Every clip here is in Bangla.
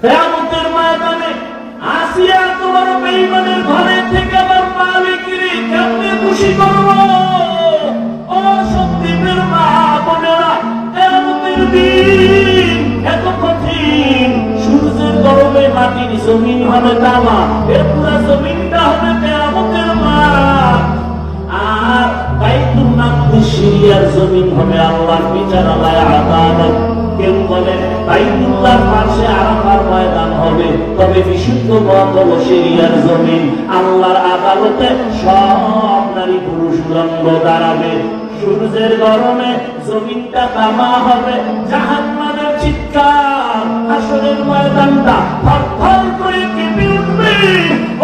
কিয়ামতের ময়দানে আসিয়া তোমার বেঈমানের ঘরে থেকে আবার মালিককে কেমনে খুশি করব? ও সত্যিমের মা বোনেরা, কিয়ামতের দিন এত কঠিন। সূর্যের গরমে মাটির জমিন হবে তামা, এর পুরা জমিনটা হবে কিয়ামতের মাঠ। আর বাইতুল মাকদিস সিরিয়ার জমিন হবে আল্লাহর বিচারালয়, আদালত। কেউ বলে বাইতুল্লাহর পাশে আরাফার ময়দান হবে, তবে বিশুদ্ধ মত হলো সিরিয়ার জমিন। আল্লাহর আদালতে সব নারী পুরুষ উলঙ্গ দাঁড়াবে। সূর্যের গরমে জমিনটা তামা হবে, জাহান্নামের চিৎকার, হাসরের ময়দানটা থরথর করে কেঁপে উঠবে।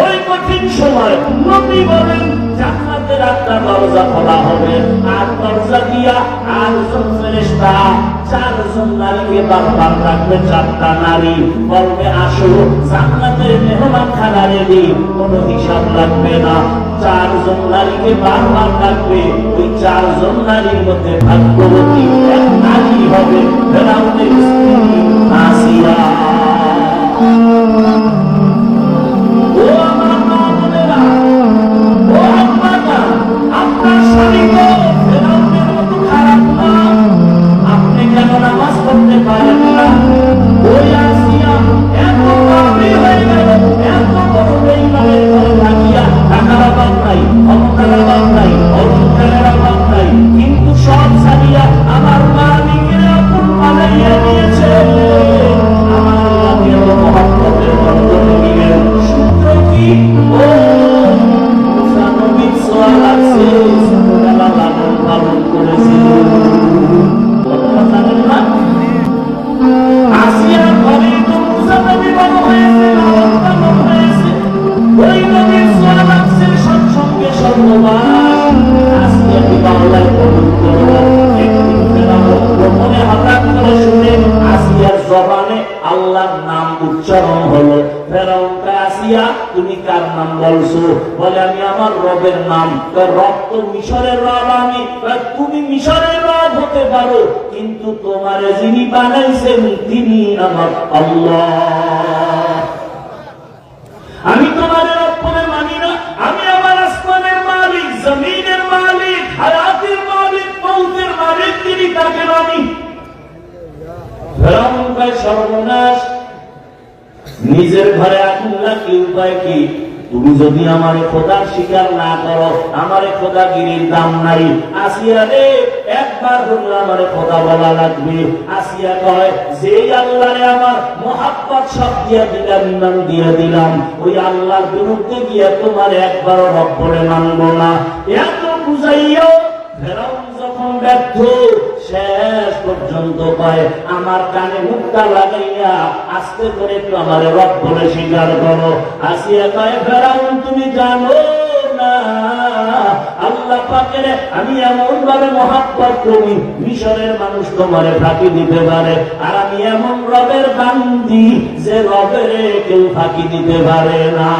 ওই কঠিন সময় নবী বলেন জান্নাতের একটা দরজা খোলা হবে, আর দরজা দিয়া আটজন ফেরেশতা চারজন নারীকে বারবার রাখবে। চারটা নারী বলবে আসো জান্নাতের মেহমান খানা রেডি, কোনো হিসাব লাগবে না। চারজন নারীকে বারবার রাখবে। ওই চারজন নারীর মধ্যে ভাগ্যবতী এক নারী হবে ফেরাউনের স্ত্রী আসিয়া। ও আমার মা বোনেরা, ও আম্মারা, আপনার স্বামী তো ফেরাউনের মতো খারাপ না। আপনি কেন নামাজ পড়তে পারেন না? ওই আসিয়া এত পাপী হয়ে গেল, এত বড় বেঈমানের ঘরে থাকিয়া টাকার অভাব নাই, ক্ষমতার অভাব নাই, অলঙ্কারের অভাব নাই, কিন্তু সব ছাড়িয়া আমার মালিকের আপন বানাইয়া দিয়েছে। আমার আল্লাহকে মহব্বতের বন্ধনে নিলেন। সূত্র কি? ও মুসা নবীর ছোঁয়া লাগছে, ছোটবেলা লালন পালন করেছিল। কথা জানেন না? আসিয়ার ঘরে তো মুসা নবী বড় হয়েছে, লালন পালন হয়েছে। ওই নবীর ছোঁয়া লাগছে সৎসঙ্গে সর্ববাস। আসিয়াকে বাংলায় কবুল করলো। একদিন ফেরাউন গোপনে হঠাৎ করে শুনে আসিয়ার জবানে আল্লাহর নাম উচ্চারণ হলো। ফেরাউন কয় আসিয়া তুমি কার নাম বলছো? বলে আমি আমার রবের নাম। রব তো মিশরের রব আমি। তুমি মিশরের রব হতে পারো, কিন্তু তোমারে যিনি বানাইছেন তিনি আমার আল্লাহ। আমি তোমার রব বলে মানি না। আমি আমার আসমানের মালিক, জমিনের মালিক, হায়াতের মালিক, মৌতের মালিক, তিনি তাকে মানি। ফেরাউন কয় সর্বনাশ, নিজের ঘরে আগুন লাগলে উপায় কি? তুমি যদি আমার খোদার স্বীকার না করো, আমার খোদাগিরির দাম নাই। আসিয়া রে, একবার হলে আমার খোদা বলা লাগবে। আসিয়া কয় যে আল্লাহরে আমার মহাব্বত সব দিয়া দিলাম, ইমান দিয়ে দিলাম, ওই আল্লাহর বিরুদ্ধে গিয়ে তোমার একবারও রব বলে মানব না। এত বুঝাইও ফেরাউন যখন ব্যর্থ, শেষ পর্যন্ত পায় আমার কানে মুক্তা লাগাইয়া আস্তে করে একটু আমার রব বলে স্বীকার করো। আসিয়া কয় ফেরাউন তুমি জানো না আল্লাহ পাকের আমি এমন ভাবে মহাব্বত করি, মিশরের মানুষ তোমারে ফাঁকি দিতে পারে, আর আমি এমন রবের বান্দি যে রবের কেউ ফাঁকি দিতে পারে না।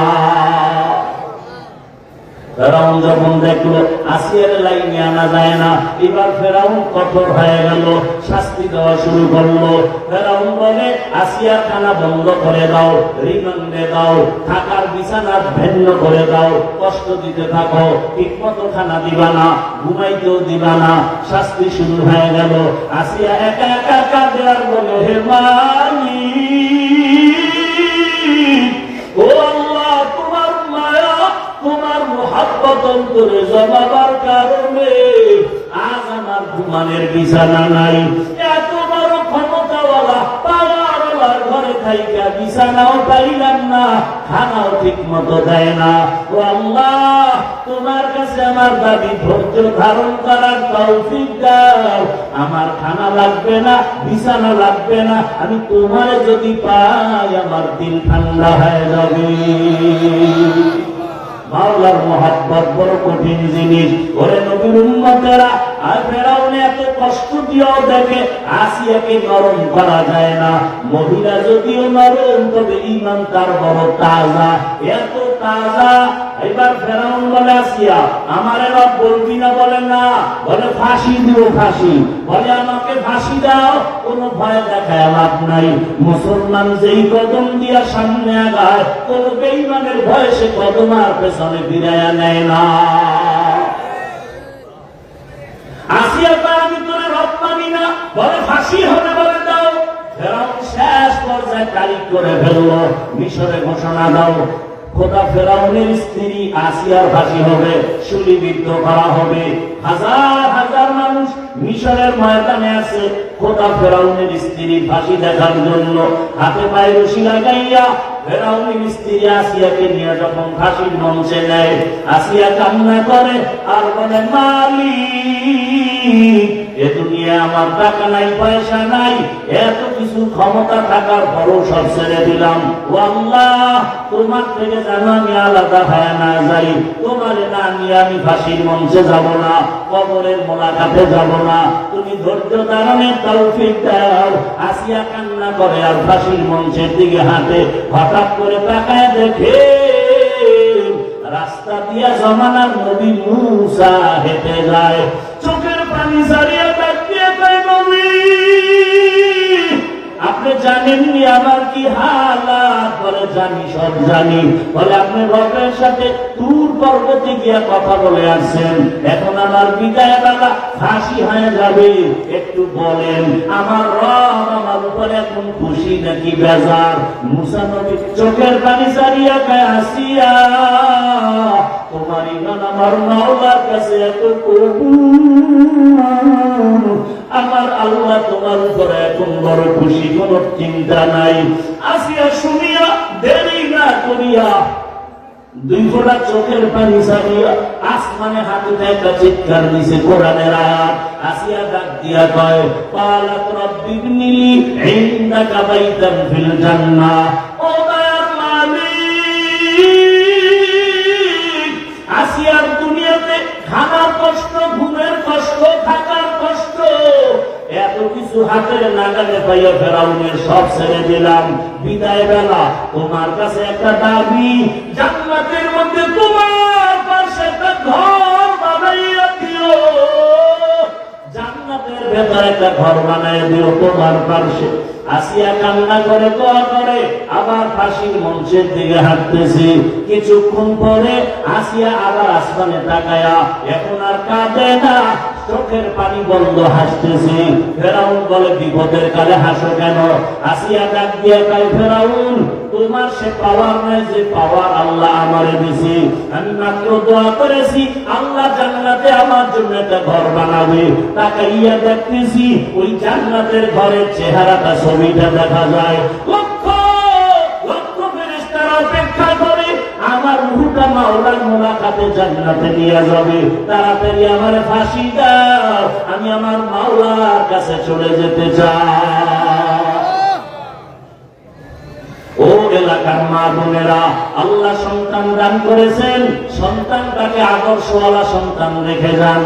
ফেরাউন যখন দেখলো আসিয়ার লাইনে আনা যায় না, এবার ফেরাউন কঠোর হয়ে গেল, শাস্তি দেওয়া শুরু করলো। ফেরাউন বলে আসিয়ার খানা বন্ধ করে দাও, রিমান্ডে দাও, থাকার বিছানা ভিন্ন করে দাও, কষ্ট দিতে থাকো, ঠিক মতো খানা দিবা না, ঘুমাইতেও দিবা না। শাস্তি শুরু হয়ে গেল। আসিয়া একা একা কাঁদে আর বলে হে মালিক, ও আল্লাহ তোমার মায়া, তোমার মহাব্বত অন্তরে জমাবার কারণে আজ আমার ঘুমানের বিছানা নাই। এত বড় ক্ষমতাওয়ালা পাওয়ারওয়ালার ঘরে থাইকা বিছানাও পাইলাম না, খানাও ঠিক মতো দেয় না। ও আল্লাহ তোমার কাছে আমার দাবি ধৈর্য ধারণ করার তৌফিক দাও। আমার খানা লাগবে না, বিছানা লাগবে না, আমি তোমার যদি পাই আমার দিল ঠান্ডা হয়ে যাবে। মাওলার মহাব্বত বড় কঠিন জিনিস। ওরে নবীর উম্মতেরা, আর ফেরাউন এত কষ্ট দিয়েও দেখে আসিয়াকে নরম করা যায় না। মহিলা যদিও নরম, তবে ঈমান তার বড় তাজা। এত তাজা। এবার ফেরাউন বলে আসিয়া আমারে রব বলবি না, বলে না, বলে ফাঁসি দিও, ফাঁসি, বলে আমাকে ফাঁসি দাও, কোনো ভয় দেখায় লাভ নাই। মুসলমান যেই কদম দিয়া সামনে আগায়, কোন বেঈমানের ভয় সে কদম আর পেছনে ফিরাইয়া নেয় না। আসিয়া কয় আমি তোরে রব মানি না, বলে ফাঁসি হবে, বলে দাও। ফেরাউন শেষ পর্যায়ে তারিখ করে ফেললো, মিশরে ঘোষণা দাও, খোদা ফেরাউনের স্ত্রী আসিয়ার ফাঁসি হবে, শুলিবিদ্ধ করা হবে। হাজার হাজার মানুষ মিশরের ময়দানে আছে খোদা ফেরাউনের স্ত্রী ফাঁসি দেখার জন্য। হাতে পায়ে রশি লাগাইয়া ফেরাউনের স্ত্রী আসিয়াকে নিয়ে যখন ফাঁসির মঞ্চে নেয়, আসিয়া কান্না করে আর বলে, মালিক, এ দুনিয়া আমার টাকা নাই, পয়সা নাই, এত কিছু ক্ষমতা থাকার পরও সব ছেড়ে দিলাম। ও আল্লাহ, তোমার থেকে যেন আমি আলাদা হয়ে না যাই, তোমারে না নিয়ে আমি ফাঁসির মঞ্চে যাব না, কবরের মোলাকাতে যাব না, তুমি ধৈর্য ধারণের তৌফিক দাও। আসিয়া কান্না করে আর ফাঁসির মঞ্চের দিকে হাঁটে। হঠাৎ করে তাকায় দেখে রাস্তা দিয়া জমানার নবী মূসা হেঁটে যায়। চোখের পানি ছাড়িয়ে তাকিয়ে কয়, নবী, আপনি জানেননি আমার কি হালাত? বলে জানি, সব জানি। বলে আপনি রবের সাথে তুর পর্বতে গিয়া কথা বলে আসছেন, এখন আমার বিদায় বেলা ফাঁসি হয়ে যাবে, একটু বলেন আমার রব আমার উপরে এখন খুশি নাকি বেজার? মুসা নবী চোখের পানি ছাড়িয়া কয়, আসিয়া, তোমার ইমান আমার মাওলার কাছে এত কবুল, আমার আল্লাহ তোমার উপরে এখন বড় খুশি, কোন চিন্তা নাই। আসিয়া শুনিয়া দেরি না করিয়া দুই ফোঁটা চোখের পানি ছাড়িয়া আসমানে হাতে একটা চিৎকার দিছে কোরআনের আয়াত। আসিয়া ডাক দিয়া কয়, ক্বালাত রাব্বি ইবনিলি ইনদাকা বাইতান ফিল জান্নাহ। ও দয়ার মালিক, আসিয়ার দুনিয়াতে খানার কষ্ট, ঘুমের কষ্ট, থাকার কষ্ট, এত কিছু হাতের নাগালে পাইয়া ফেরাউনের সব ছেড়ে দিলাম। বিদায় বেলা তোমার কাছে একটা দাবি, জান্নাতের মধ্যে তোমার পাশে একটা ঘর বানাইয়া দিও, জান্নাতের ভেতরে একটা ঘর বানাইয়া দিও তোমার পাশে। আসিয়া কান্না করে দোয়া করে আবার ফাঁসির মঞ্চের দিকে হাঁটতেছি। কিছুক্ষণ পরে আসিয়া আবার আসমানে তাকায়া এখন আর কাঁদে না, চোখের পানি বন্ধ, হাসতেছি। ফেরাউন বলে, বিপদের কালে হাসো কেন? আসিয়া ডাক দিয়ে কয়, ফেরাউন, তোমার সে পাওয়ার নাই যে পাওয়ার আল্লাহ আমারে দিয়েছে। আমি মাত্র দোয়া করেছি আল্লাহ জান্নাতে আমার জন্য একটা ঘর বানাবে, তাকাইয়া দেখতেছি ওই জান্নাতের ঘরের চেহারাটা, ছবিটা দেখা যায়। লক্ষ লক্ষ ফেরেশতারা অপেক্ষা করে আমার রূহটা মাওলার মোলাকাতে জান্নাতে নিয়ে যাবে। তাড়াতাড়ি আমারে ফাঁসি দাও, আমি আমার মাওলার কাছে চলে যেতে চাই। ও এলাকার মা বোনেরা, আল্লাহ সন্তান দান করেছেন, সন্তানটাকে আদর্শওয়ালা সন্তান রেখে যান।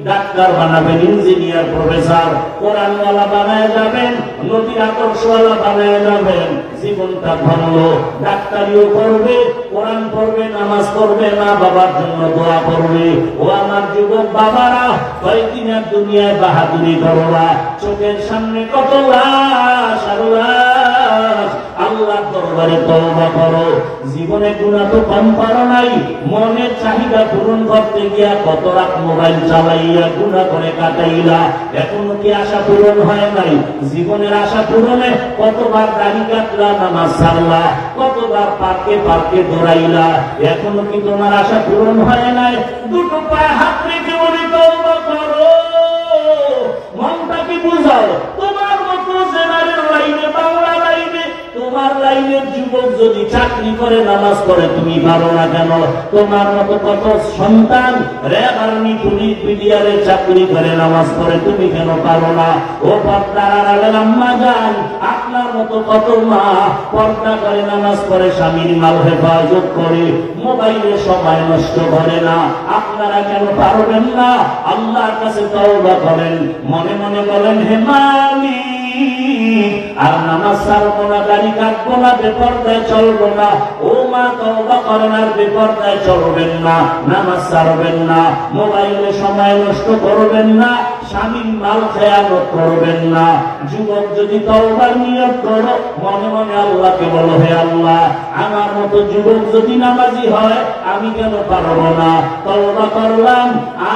ডাক্তার বানাবেন, ইঞ্জিনিয়ার, প্রফেসর, কোরআনওয়ালা বানায় যাবেন, নবীর আদর্শওয়ালা বানায় যাবেন। জীবনটা ভালো, ডাক্তারিও করবে, কোরআন পড়বে, নামাজ পড়বে, মা বাবার জন্য দোয়া করবে। ও আমার যুবক বাবারা, কয়েকদিন আর দুনিয়ায় বাহাদুরি করো না। চোখের সামনে কত লাশ আর লাশ, আল্লাহর দরবারে তওবা করো। জীবনে গুনাহ তো কম করো নাই, মনের চাহিদা পূরণ করতে গিয়া কত রাত মোবাইল চালাইয়া গুনাহ করে কাটাইলা, এখনো কি আশা পূরণ হয় নাই? জীবনের আশা পূরণে কতবার দাড়ি কাটলা, নামাজ ছাড়লা, কতবার পার্কে পার্কে দৌড়াইলা, এখনো কি তোমার আশা পূরণ হয় নাই? দুটো পায়ে হাত রেখে বলি তওবা করো, মনটাকে বুঝাও। তোমার মতো জেনারেল লাইনে, বাংলা লাইনে, তোমার লাইনের যুবক যদি চাকরি করে, নামাজ পড়ে, তুমি পারো না কেন? তোমার মতো কত সন্তান র্যাব, আর্মি, পুলিশ, বিডিআরে চাকরি করে, নামাজ পড়ে, তুমি কেন পারো না? ও পর্দার আড়ালের আম্মা যান, আপনার মতো কত মা পর্দা করে, নামাজ পড়ে, স্বামীর মাল হেফাজত করে, মোবাইলে সময় নষ্ট করে না, আপনারা কেন পারবেন না? আল্লাহর কাছে তওবা করেন, মনে মনে বলেন, হে মালিক, আর নামাজ ছাড়বো না, দাড়ি কাটবো না, বেপরদায় চলবো না। ও মা তওবা করেন, আর বেপরদায় চলবেন না, নামাজ ছাড়বেন না, মোবাইলে সময় নষ্ট করবেন না, স্বামীর মাল খেয়ানত করবেন না। যুবক যদি তওবার নিয়ত করো, মনে মনে আল্লাহকে বলো, হে আল্লাহ, আমার মতো যুবক যদি নামাজি হয় আমি কেন পারবো না? তওবা করলাম,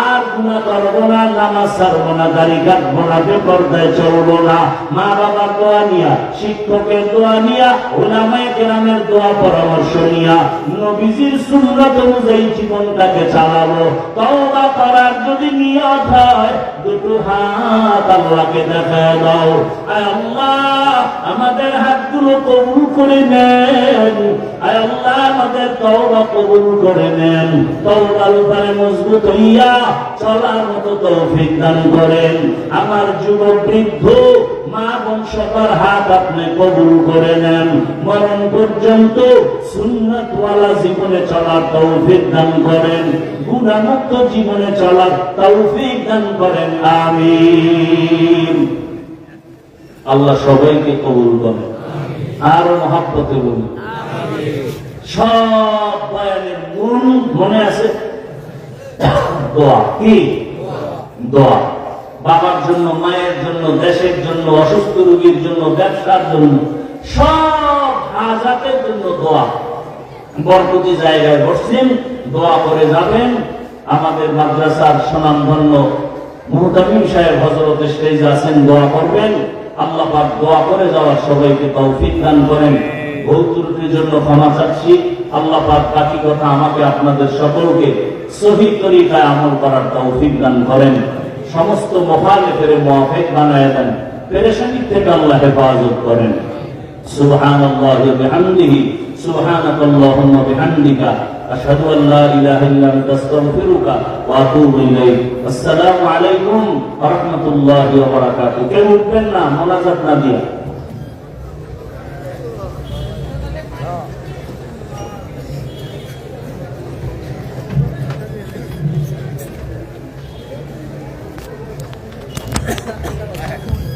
আর গুনাহ করবো না, নামাজ ছাড়বো না, দাড়ি কাটবো না, বেপরদায় চলবো না। মা বাবার দোয়া নিয়া, শিক্ষকের দোয়া নিয়া, উলামায়ে কেরামের দোয়া পরামর্শ নিয়া, নবীজির সুন্নাত অনুযায়ী জীবনটাকে চালাবো। তওবা করার যদি নিয়ত হয়, দুটো হাত আল্লাহকে দেখায় দাও। আয় আল্লাহ, আমাদের হাতগুলো কবুল করে নেন। আয় আল্লাহ, আমাদের তওবা কবুল করে নেন। তওবার উপরে মজবুত হইয়া চলার মতো তৌফিক দান করেন। আমার যুবক বৃদ্ধ মা বোন সবার হাত আপনি কবুল করে নেন। মরণ পর্যন্ত সুন্নাতওয়ালা জীবনে চলার তৌফিক দান করেন, গুনাহমুক্ত জীবনে চলার তৌফিক দান করেন। আমিন। আল্লাহ সবাইকে কবুল করেন। আর মহব্বতে বলুন সব বয়ানের মূল মনে আছে দোয়া। কি দোয়া? বাবার জন্য, মায়ের জন্য, দেশের জন্য, অসুস্থ রোগীর জন্য, ব্যবসার জন্য, সব হাজাতের জন্য দোয়া। বরকতি জায়গায় বসছেন, দোয়া করে যাবেন। আমাদের মাদ্রাসার সুনামধন্য মুহতামিম সাহেব হযরত স্টেজে আছেন, দোয়া করবেন। আল্লাহ পাক দোয়া করে যাওয়ার সবাইকে তৌফিক দান করেন। ভুল ত্রুটির জন্য ক্ষমা চাচ্ছি। আল্লাহ পাক বাকি কথা আমাকে আপনাদের সকলকে সহিহ তরিকায় আমল করার তৌফিক দান করেন। সমস্ত মুখালিফের মুওয়াফিক বানায় দেন। পেরেশানি থেকে আল্লাহ হেফাজত করেন। সুবহানাল্লাহি ওয়া বিহামদিহি, সুবহানাকাল্লাহুম্মা বিহামদিকা, আশহাদু আল লা ইলাহা ইল্লা আনতা, আস্তাগফিরুকা ওয়া আতুবু ইলাইক। আসসালামু আলাইকুম ওয়া রাহমাতুল্লাহি ওয়া বারাকাতুহু। কেউ উঠবেন না মোনাজাত না দিয়া। এখন